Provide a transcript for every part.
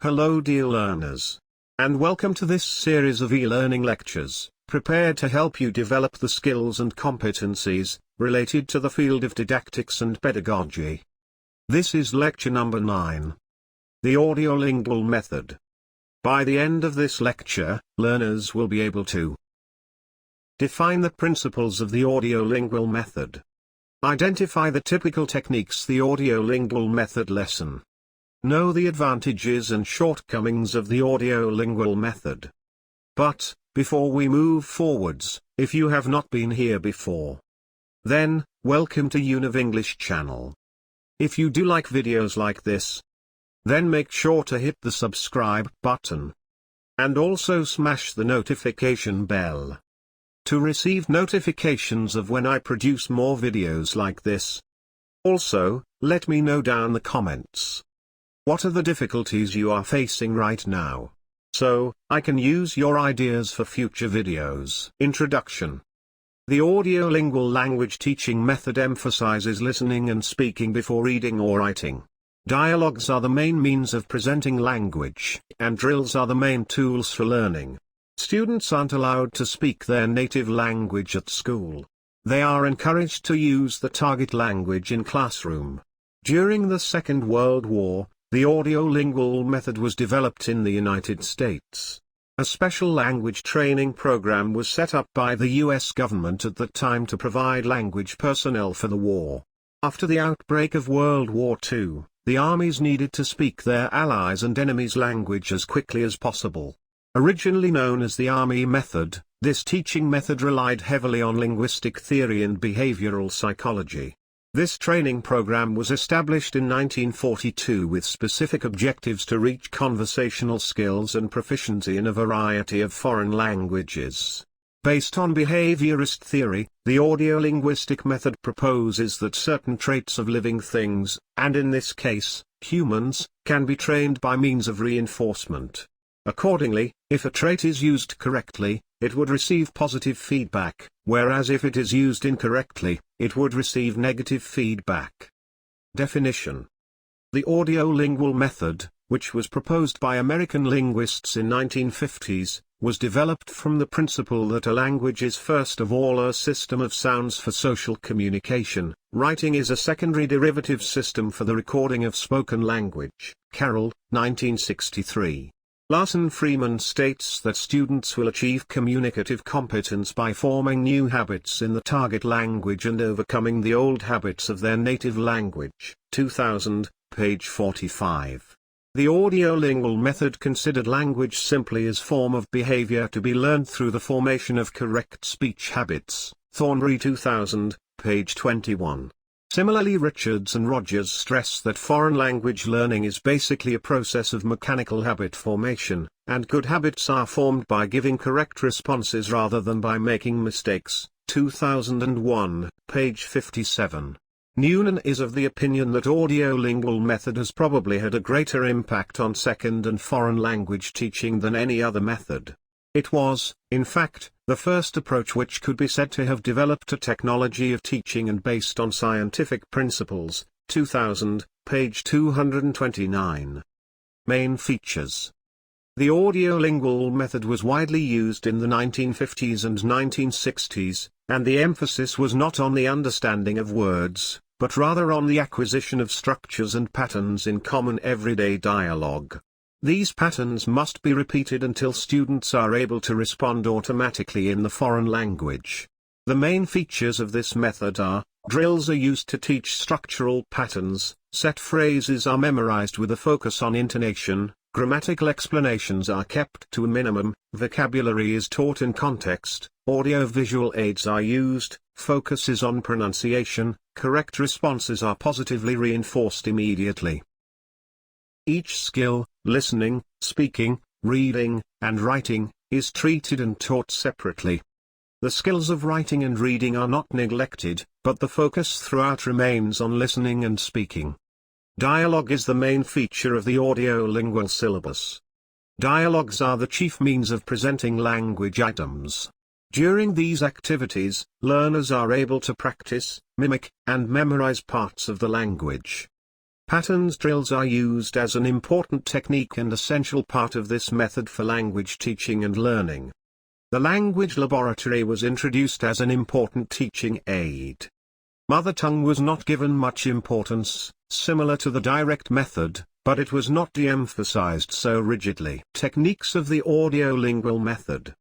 Hello dear learners. And welcome to this series of e-learning lectures, prepared to help you develop the skills and competencies related to the field of didactics and pedagogy. This is lecture number 9. The audio-lingual method. By the end of this lecture, learners will be able to define the principles of the audio-lingual method. Identify the typical techniques the audio-lingual method lesson. Know the advantages and shortcomings of the audio-lingual method. But, before we move forwards, if you have not been here before, then, welcome to UNIV-ENGLISH channel. If you do like videos like this, then make sure to hit the subscribe button. And also smash the notification bell to receive notifications of when I produce more videos like this. Also, let me know down the comments. What are the difficulties you are facing right now? So, I can use your ideas for future videos. Introduction. The audio-lingual language teaching method emphasizes listening and speaking before reading or writing. Dialogues are the main means of presenting language, and drills are the main tools for learning. Students aren't allowed to speak their native language at school. They are encouraged to use the target language in classroom. During the Second World War, the audio-lingual method was developed in the United States. A special language training program was set up by the U.S. government at that time to provide language personnel for the war. After the outbreak of World War II, the armies needed to speak their allies' and enemies' language as quickly as possible. Originally known as the Army method, this teaching method relied heavily on linguistic theory and behavioral psychology. This training program was established in 1942 with specific objectives to reach conversational skills and proficiency in a variety of foreign languages. Based on behaviorist theory, the audio-linguistic method proposes that certain traits of living things, and in this case, humans, can be trained by means of reinforcement. Accordingly, if a trait is used correctly, it would receive positive feedback, whereas if it is used incorrectly, it would receive negative feedback. Definition. The audio-lingual method, which was proposed by American linguists in 1950s, was developed from the principle that a language is first of all a system of sounds for social communication. Writing is a secondary derivative system for the recording of spoken language. Carroll, 1963. Larson Freeman states that students will achieve communicative competence by forming new habits in the target language and overcoming the old habits of their native language. 2000, page 45. The audio-lingual method considered language simply as form of behavior to be learned through the formation of correct speech habits. Thornbury 2000, page 21. Similarly, Richards and Rogers stress that foreign language learning is basically a process of mechanical habit formation, and good habits are formed by giving correct responses rather than by making mistakes. 2001, page 57. Noonan is of the opinion that audio-lingual method has probably had a greater impact on second and foreign language teaching than any other method. It was, in fact, the first approach which could be said to have developed a technology of teaching and based on scientific principles. 2000, page 229. Main features. The audio-lingual method was widely used in the 1950s and 1960s, and the emphasis was not on the understanding of words, but rather on the acquisition of structures and patterns in common everyday dialogue. These patterns must be repeated until students are able to respond automatically in the foreign language. The main features of this method are: drills are used to teach structural patterns, set phrases are memorized with a focus on intonation, grammatical explanations are kept to a minimum, vocabulary is taught in context, audio-visual aids are used, focus is on pronunciation, correct responses are positively reinforced immediately. Each skill, listening, speaking, reading, and writing, is treated and taught separately. The skills of writing and reading are not neglected, but the focus throughout remains on listening and speaking. Dialogue is the main feature of the audio-lingual syllabus. Dialogues are the chief means of presenting language items. During these activities, learners are able to practice, mimic, and memorize parts of the language. Patterns drills are used as an important technique and essential part of this method for language teaching and learning. The language laboratory was introduced as an important teaching aid. Mother tongue was not given much importance, similar to the direct method, but it was not de-emphasized so rigidly. Techniques of the audio-lingual method.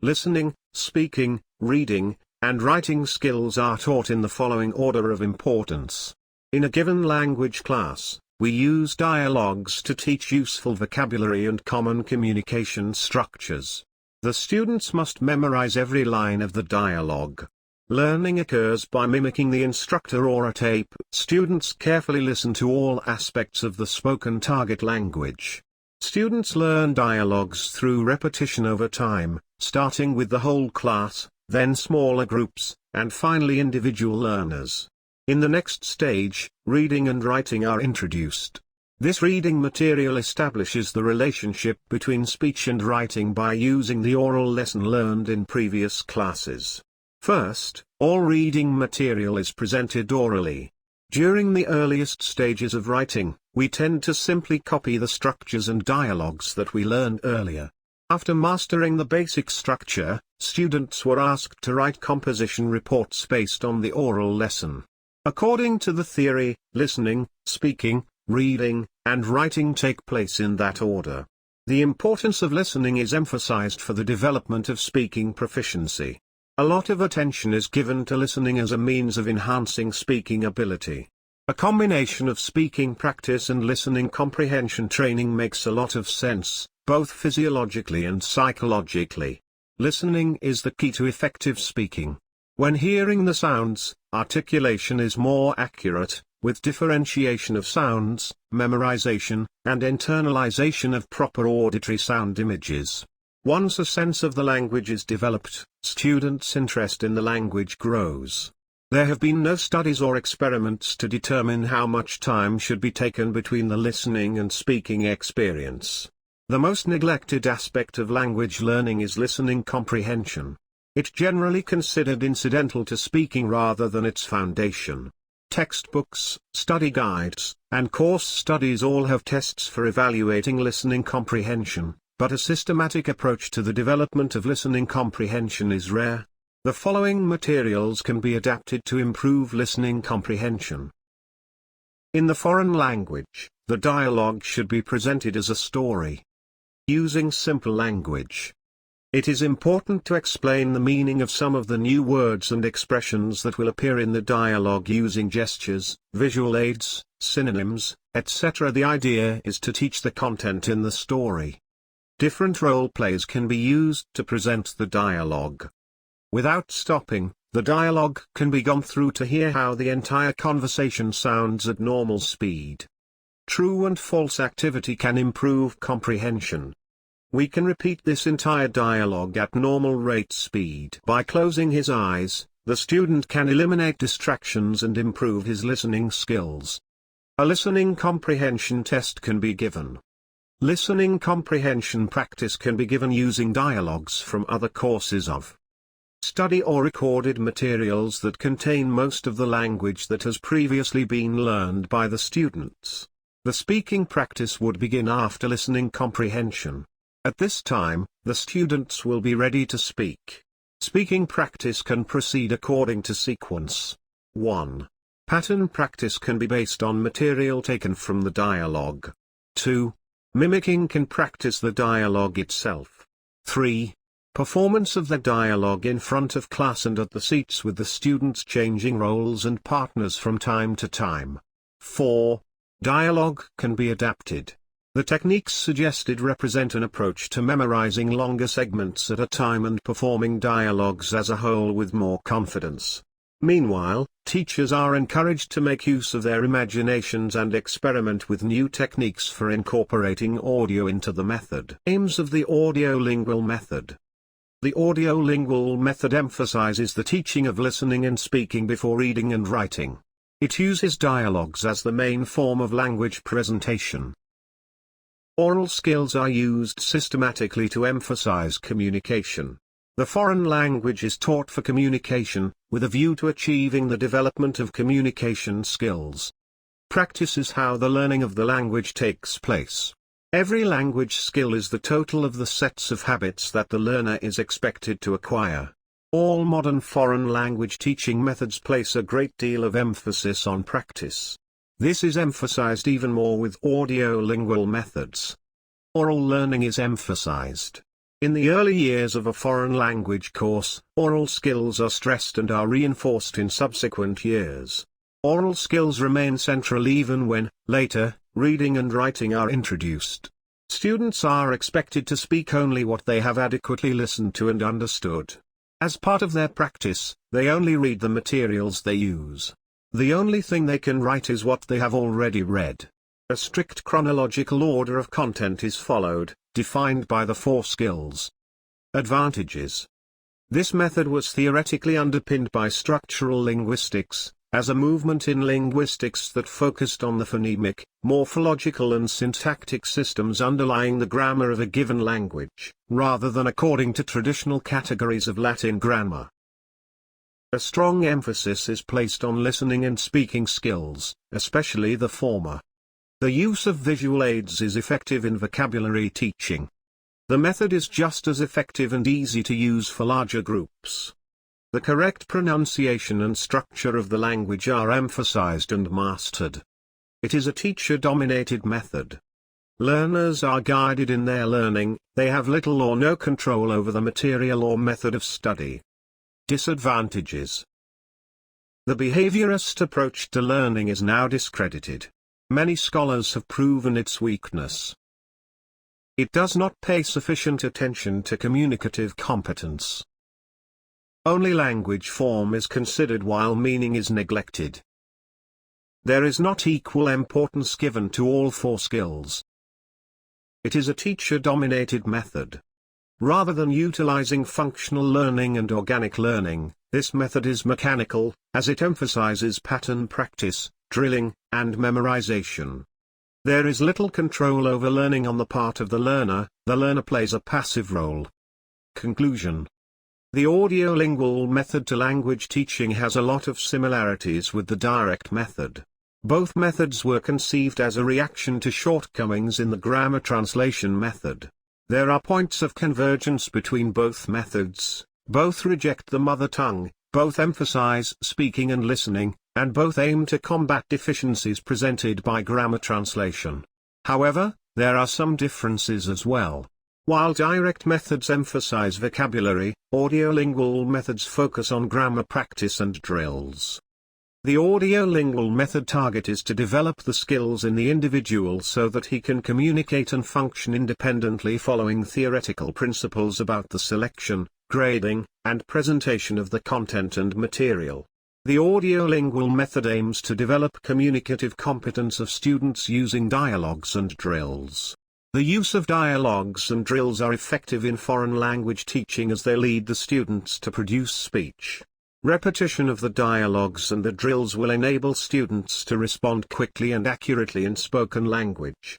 Listening, speaking, reading, and writing skills are taught in the following order of importance. In a given language class, we use dialogues to teach useful vocabulary and common communication structures. The students must memorize every line of the dialogue. Learning occurs by mimicking the instructor or a tape. Students carefully listen to all aspects of the spoken target language. Students learn dialogues through repetition over time, starting with the whole class, then smaller groups, and finally individual learners. In the next stage, reading and writing are introduced. This reading material establishes the relationship between speech and writing by using the oral lesson learned in previous classes. First, all reading material is presented orally. During the earliest stages of writing, we tend to simply copy the structures and dialogues that we learned earlier. After mastering the basic structure, students were asked to write composition reports based on the oral lesson. According to the theory, listening, speaking, reading, and writing take place in that order. The importance of listening is emphasized for the development of speaking proficiency. A lot of attention is given to listening as a means of enhancing speaking ability. A combination of speaking practice and listening comprehension training makes a lot of sense, both physiologically and psychologically. Listening is the key to effective speaking. When hearing the sounds, articulation is more accurate, with differentiation of sounds, memorization, and internalization of proper auditory sound images. Once a sense of the language is developed, students' interest in the language grows. There have been no studies or experiments to determine how much time should be taken between the listening and speaking experience. The most neglected aspect of language learning is listening comprehension. It's generally considered incidental to speaking rather than its foundation. Textbooks, study guides, and course studies all have tests for evaluating listening comprehension, but a systematic approach to the development of listening comprehension is rare. The following materials can be adapted to improve listening comprehension. In the foreign language, the dialogue should be presented as a story. Using simple language. It is important to explain the meaning of some of the new words and expressions that will appear in the dialogue using gestures, visual aids, synonyms, etc. The idea is to teach the content in the story. Different role plays can be used to present the dialogue. Without stopping, the dialogue can be gone through to hear how the entire conversation sounds at normal speed. True and false activity can improve comprehension. We can repeat this entire dialogue at normal rate speed. By closing his eyes, the student can eliminate distractions and improve his listening skills. A listening comprehension test can be given. Listening comprehension practice can be given using dialogues from other courses of study or recorded materials that contain most of the language that has previously been learned by the students. The speaking practice would begin after listening comprehension. At this time, the students will be ready to speak. Speaking practice can proceed according to sequence. 1. Pattern practice can be based on material taken from the dialogue. 2. Mimicking can practice the dialogue itself. 3. Performance of the dialogue in front of class and at the seats with the students changing roles and partners from time to time. 4. Dialogue can be adapted. The techniques suggested represent an approach to memorizing longer segments at a time and performing dialogues as a whole with more confidence. Meanwhile, teachers are encouraged to make use of their imaginations and experiment with new techniques for incorporating audio into the method. Aims of the audio-lingual method. The audio-lingual method emphasizes the teaching of listening and speaking before reading and writing. It uses dialogues as the main form of language presentation. Oral skills are used systematically to emphasize communication. The foreign language is taught for communication, with a view to achieving the development of communication skills. Practice is how the learning of the language takes place. Every language skill is the total of the sets of habits that the learner is expected to acquire. All modern foreign language teaching methods place a great deal of emphasis on practice. This is emphasized even more with audio-lingual methods. Oral learning is emphasized. In the early years of a foreign language course, oral skills are stressed and are reinforced in subsequent years. Oral skills remain central even when, later, reading and writing are introduced. Students are expected to speak only what they have adequately listened to and understood. As part of their practice, they only read the materials they use. The only thing they can write is what they have already read. A strict chronological order of content is followed, defined by the 4 skills. Advantages. This method was theoretically underpinned by structural linguistics, as a movement in linguistics that focused on the phonemic, morphological and syntactic systems underlying the grammar of a given language, rather than according to traditional categories of Latin grammar. A strong emphasis is placed on listening and speaking skills, especially the former. The use of visual aids is effective in vocabulary teaching. The method is just as effective and easy to use for larger groups. The correct pronunciation and structure of the language are emphasized and mastered. It is a teacher-dominated method. Learners are guided in their learning, they have little or no control over the material or method of study. Disadvantages. The behaviorist approach to learning is now discredited. Many scholars have proven its weakness. It does not pay sufficient attention to communicative competence. Only language form is considered while meaning is neglected. There is not equal importance given to all 4 skills. It is a teacher-dominated method. Rather than utilizing functional learning and organic learning, this method is mechanical, as it emphasizes pattern practice, drilling, and memorization. There is little control over learning on the part of the learner plays a passive role. Conclusion. The audio-lingual method to language teaching has a lot of similarities with the direct method. Both methods were conceived as a reaction to shortcomings in the grammar translation method. There are points of convergence between both methods, both reject the mother tongue, both emphasize speaking and listening, and both aim to combat deficiencies presented by grammar translation. However, there are some differences as well. While direct methods emphasize vocabulary, audio-lingual methods focus on grammar practice and drills. The audio-lingual method target is to develop the skills in the individual so that he can communicate and function independently following theoretical principles about the selection, grading, and presentation of the content and material. The audio-lingual method aims to develop communicative competence of students using dialogues and drills. The use of dialogues and drills are effective in foreign language teaching as they lead the students to produce speech. Repetition of the dialogues and the drills will enable students to respond quickly and accurately in spoken language.